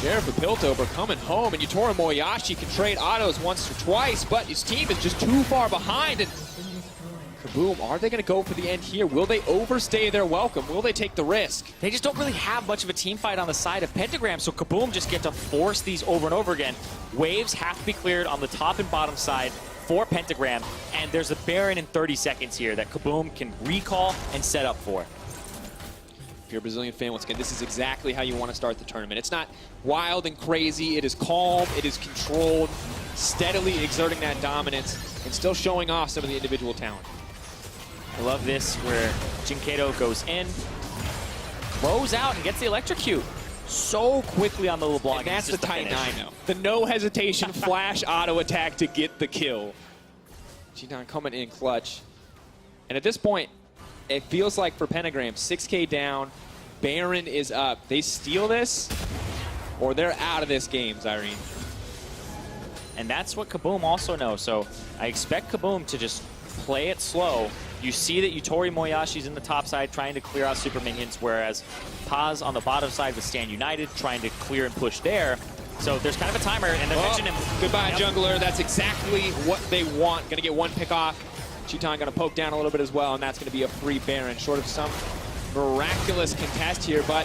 Sheriff of Piltover coming home, and Yutora Moyashi can trade autos once or twice, but his team is just too far behind. And KaBuM, are they going to go for the end here? Will they overstay their welcome? Will they take the risk? They just don't really have much of a team fight on the side of Pentagram, so KaBuM just get to force these over and over again. Waves have to be cleared on the top and bottom side for Pentagram, and there's a Baron in 30 seconds here that KaBuM can recall and set up for. If you're a Brazilian fan, once again, this is exactly how you want to start the tournament. It's not wild and crazy. It is calm. It is controlled, steadily exerting that dominance, and still showing off some of the individual talent. I love this where Jinkato goes in, throws out, and gets the electrocute so quickly on the LeBlanc. And that's the tight 9 now. The no hesitation flash auto attack to get the kill. G9 coming in clutch. And at this point, it feels like for Pentagram, 6K down, Baron is up. They steal this, or they're out of this game, Zyrene. And that's what KaBuM also knows. So I expect KaBuM to just play it slow. You see that Yutori Moyashi's in the top side trying to clear out super minions, whereas Paz on the bottom side with Stand United trying to clear and push there. So there's kind of a timer, and they're mentioning him. Goodbye, jungler. That's exactly what they want. Going to get one pick off. Chiton going to poke down a little bit as well, and that's going to be a free Baron, short of some miraculous contest here, but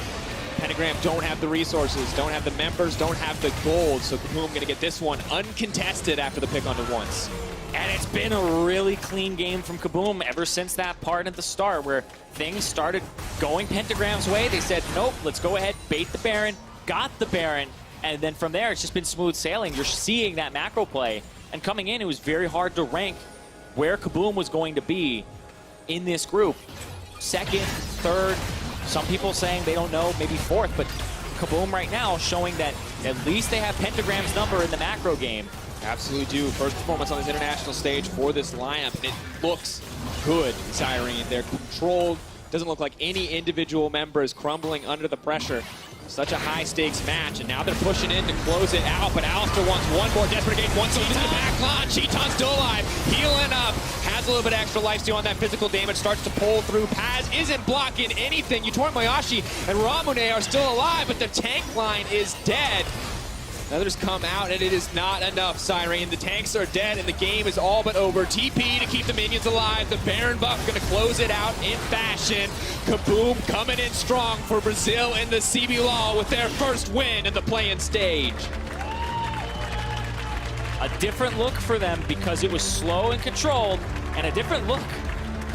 Pentagram don't have the resources, don't have the members, don't have the gold, so KaBuM going to get this one uncontested after the pick onto once. And it's been a really clean game from KaBuM ever since that part at the start where things started going Pentagram's way. They said, nope, let's go ahead, bait the Baron, got the Baron, and then from there it's just been smooth sailing. You're seeing that macro play, and coming in it was very hard to rank where KaBuM was going to be in this group. Second, third, some people saying they don't know, maybe fourth, but KaBuM right now showing that at least they have Pentagram's number in the macro game. Absolutely do. First performance on this international stage for this lineup, and it looks good, Zyrene. They're controlled. Doesn't look like any individual member is crumbling under the pressure. Such a high-stakes match, and now they're pushing in to close it out, but Alistair wants one more desperate game. Once into the back line, Cheaton's still alive, healing up, has a little bit extra lifesteal on that physical damage, starts to pull through. Paz isn't blocking anything. Yutori Moyashi and Ramune are still alive, but the tank line is dead. Others come out, and it is not enough, Zyrene. The tanks are dead, and the game is all but over. TP to keep the minions alive. The Baron buff going to close it out in fashion. KaBuM coming in strong for Brazil in the CBLOL with their first win in the play-in stage. A different look for them because it was slow and controlled, and a different look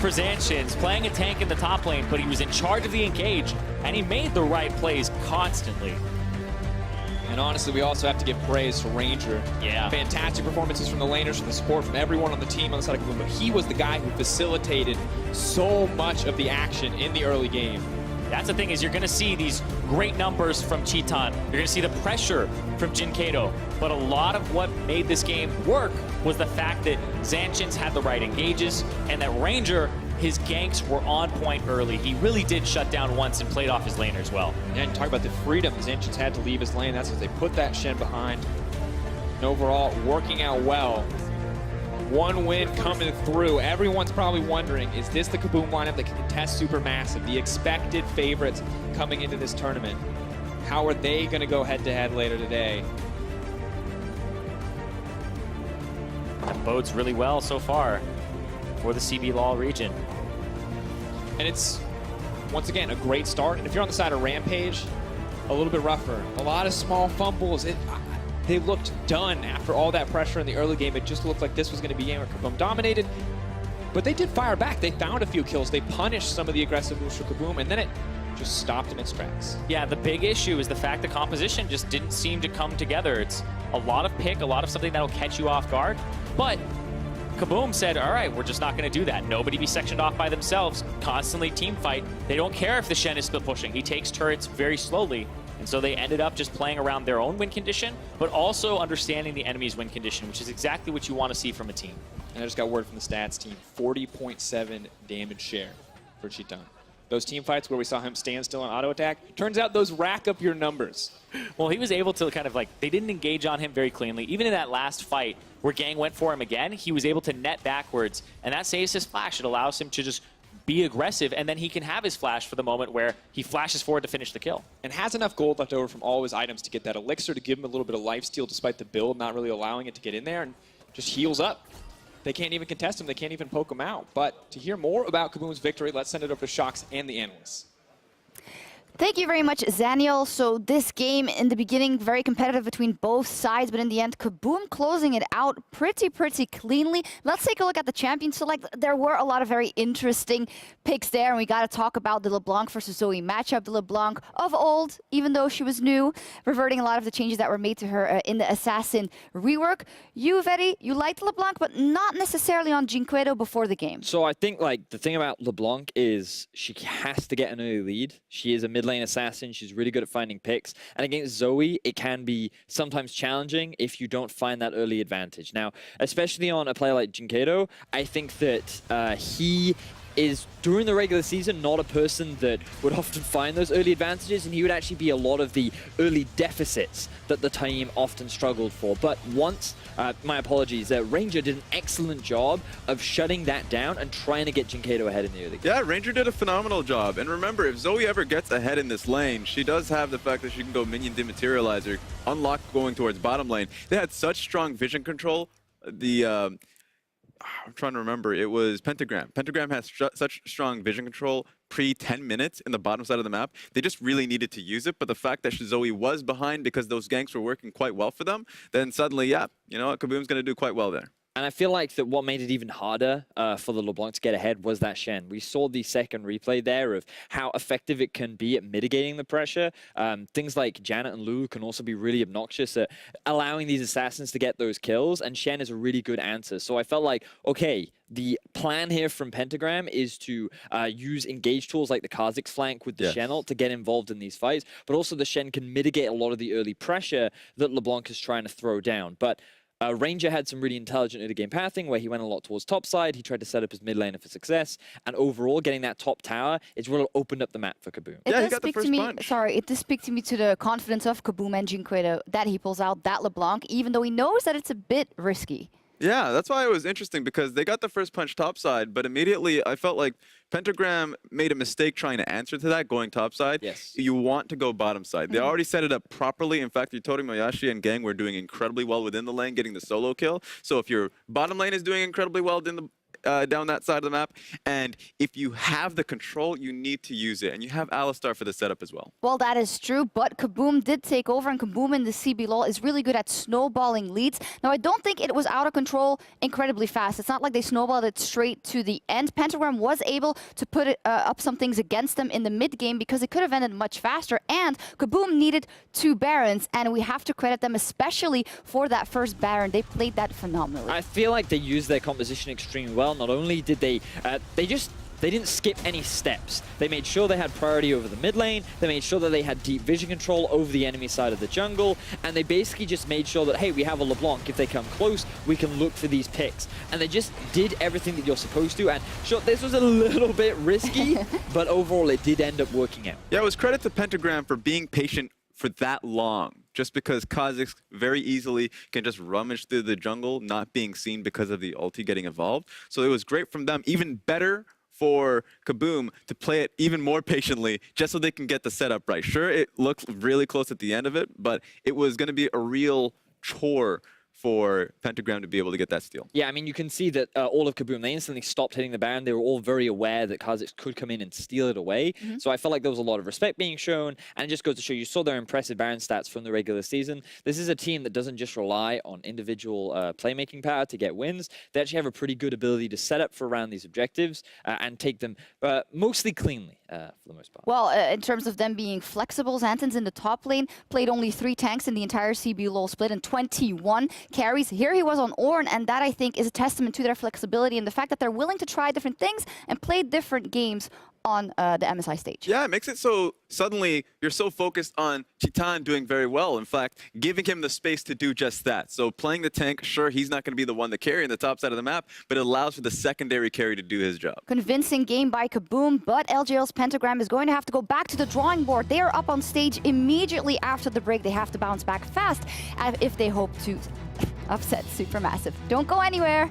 for Zancians, playing a tank in the top lane, but he was in charge of the engage, and he made the right plays constantly. And honestly, we also have to give praise to Ranger. Yeah. Fantastic performances from the laners, from the support, from everyone on the team on the side of KaBuM, but he was the guy who facilitated so much of the action in the early game. That's the thing, is you're going to see these great numbers from Cheaton. You're going to see the pressure from Jinkato. But a lot of what made this game work was the fact that Zancians had the right engages, and that Ranger, his ganks were on point early. He really did shut down once and played off his laner as well. Yeah, and talk about the freedom Zancians had to leave his lane. That's because they put that Shen behind. And overall, working out well. One win coming through. Everyone's probably wondering, is this the KaBuM lineup that can contest Supermassive, the expected favorites coming into this tournament? How are they going to go head-to-head later today? That bodes really well so far for the CBLOL region. And it's, once again, a great start. And if you're on the side of Rampage, a little bit rougher. A lot of small fumbles. They looked done after all that pressure in the early game. It just looked like this was going to be a game where KaBuM dominated. But they did fire back. They found a few kills. They punished some of the aggressive moves for KaBuM, and then it just stopped in its tracks. Yeah, the big issue is the fact the composition just didn't seem to come together. It's a lot of pick, a lot of something that'll catch you off guard. But KaBuM said, all right, we're just not going to do that. Nobody be sectioned off by themselves. Constantly team fight. They don't care if the Shen is split pushing. He takes turrets very slowly. And so they ended up just playing around their own win condition, but also understanding the enemy's win condition, which is exactly what you want to see from a team. And I just got word from the stats team, 40.7 damage share for Cheaton. Those team fights where we saw him stand still on auto attack, turns out those rack up your numbers. Well, he was able to kind of they didn't engage on him very cleanly. Even in that last fight where Gang went for him again, he was able to net backwards, and that saves his flash. It allows him to just be aggressive, and then he can have his flash for the moment where he flashes forward to finish the kill. And has enough gold left over from all of his items to get that elixir to give him a little bit of lifesteal despite the build not really allowing it to get in there, and just heals up. they can't even contest him. They can't even poke him out. But to hear more about KaBuM's victory, let's send it over to Shox and the analysts. Thank you very much, Zaniel. So this game in the beginning, very competitive between both sides, but in the end, KaBuM closing it out pretty cleanly. Let's take a look at the champion select. There were a lot of very interesting picks there, and we got to talk about the LeBlanc versus Zoe matchup. The LeBlanc of old, even though she was new, reverting a lot of the changes that were made to her in the Assassin rework. You, Veri, you liked LeBlanc, but not necessarily on Jinquedo before the game. So I think like the thing about LeBlanc is she has to get an early lead. She is a mid lane assassin. She's really good at finding picks. And against Zoe, it can be sometimes challenging if you don't find that early advantage. Now, especially on a player like Jinquedo, I think that he is, during the regular season, not a person that would often find those early advantages, and he would actually be a lot of the early deficits that the team often struggled for. But once, my apologies, Ranger did an excellent job of shutting that down and trying to get Jinquedo ahead in the early game. Yeah, Ranger did a phenomenal job. And remember, if Zoe ever gets ahead in this lane, she does have the fact that she can go minion dematerializer, unlock going towards bottom lane. They had such strong vision control. I'm trying to remember. It was Pentagram. Pentagram has such strong vision control pre-10 minutes in the bottom side of the map. They just really needed to use it. But the fact that Zoe was behind because those ganks were working quite well for them, then suddenly, yeah, you know what, KaBuM's going to do quite well there. And I feel like that what made it even harder for the LeBlanc to get ahead was that Shen. We saw the second replay there of how effective it can be at mitigating the pressure. Things like Janet and Lulu can also be really obnoxious at allowing these assassins to get those kills, and Shen is a really good answer. So I felt like, okay, the plan here from Pentagram is to use engage tools like the Kha'Zix flank with the Shen ult to get involved in these fights, but also the Shen can mitigate a lot of the early pressure that LeBlanc is trying to throw down. But Ranger had some really intelligent early game pathing where he went a lot towards top side. He tried to set up his mid laner for success. And overall, getting that top tower is what opened up the map for KaBuM. Yeah, he got the first punch. Sorry, it does speak to me to the confidence of KaBuM and Jinquedo that he pulls out that LeBlanc, even though he knows that it's a bit risky. Yeah, that's why it was interesting, because they got the first punch topside, but immediately I felt like Pentagram made a mistake trying to answer to that, going topside. Yes. You want to go bottom side. They already set it up properly. In fact, Yutori Moyashi and gang were doing incredibly well within the lane, getting the solo kill. So if your bottom lane is doing incredibly well in the down that side of the map, and if you have the control, you need to use it, and you have Alistar for the setup as well. Well, that is true, but KaBuM did take over, and KaBuM in the CBLOL is really good at snowballing leads. Now, I don't think it was out of control incredibly fast. It's not like they snowballed it straight to the end. Pentagram was able to put it, up some things against them in the mid game because it could have ended much faster, and KaBuM needed 2 Barons, and we have to credit them especially for that first Baron. They played that phenomenally. I feel like they used their composition extremely well. Not only did they didn't skip any steps. They made sure they had priority over the mid lane. They made sure that they had deep vision control over the enemy side of the jungle. And they basically just made sure that, hey, we have a LeBlanc. If they come close, we can look for these picks. And they just did everything that you're supposed to. And sure, this was a little bit risky, but overall it did end up working out. Yeah, it was credit to Pentagram for being patient for that long, just because Kha'Zix very easily can just rummage through the jungle, not being seen because of the ulti getting evolved. So it was great from them. Even better for KaBuM to play it even more patiently, just so they can get the setup right. Sure, it looked really close at the end of it, but it was going to be a real chore for Pentagram to be able to get that steal. Yeah, I mean, you can see that all of KaBuM, they instantly stopped hitting the Baron. They were all very aware that Kha'Zix could come in and steal it away. So I felt like there was a lot of respect being shown, and it just goes to show you saw their impressive Baron stats from the regular season. This is a team that doesn't just rely on individual playmaking power to get wins. They actually have a pretty good ability to set up for around these objectives and take them mostly cleanly for the most part. Well, in terms of them being flexible, Xanthans in the top lane played only 3 tanks in the entire CBLOL split and 21 carries. Here he was on Ornn, and that, I think, is a testament to their flexibility and the fact that they're willing to try different things and play different games on the MSI stage. Yeah, it makes it so suddenly you're so focused on Titan doing very well. In fact, giving him the space to do just that. So playing the tank, sure, he's not going to be the one to carry in the top side of the map, but it allows for the secondary carry to do his job. Convincing game by KaBuM, but LJL's Pentagram is going to have to go back to the drawing board. They are up on stage immediately after the break. They have to bounce back fast if they hope to upset Supermassive. Don't go anywhere.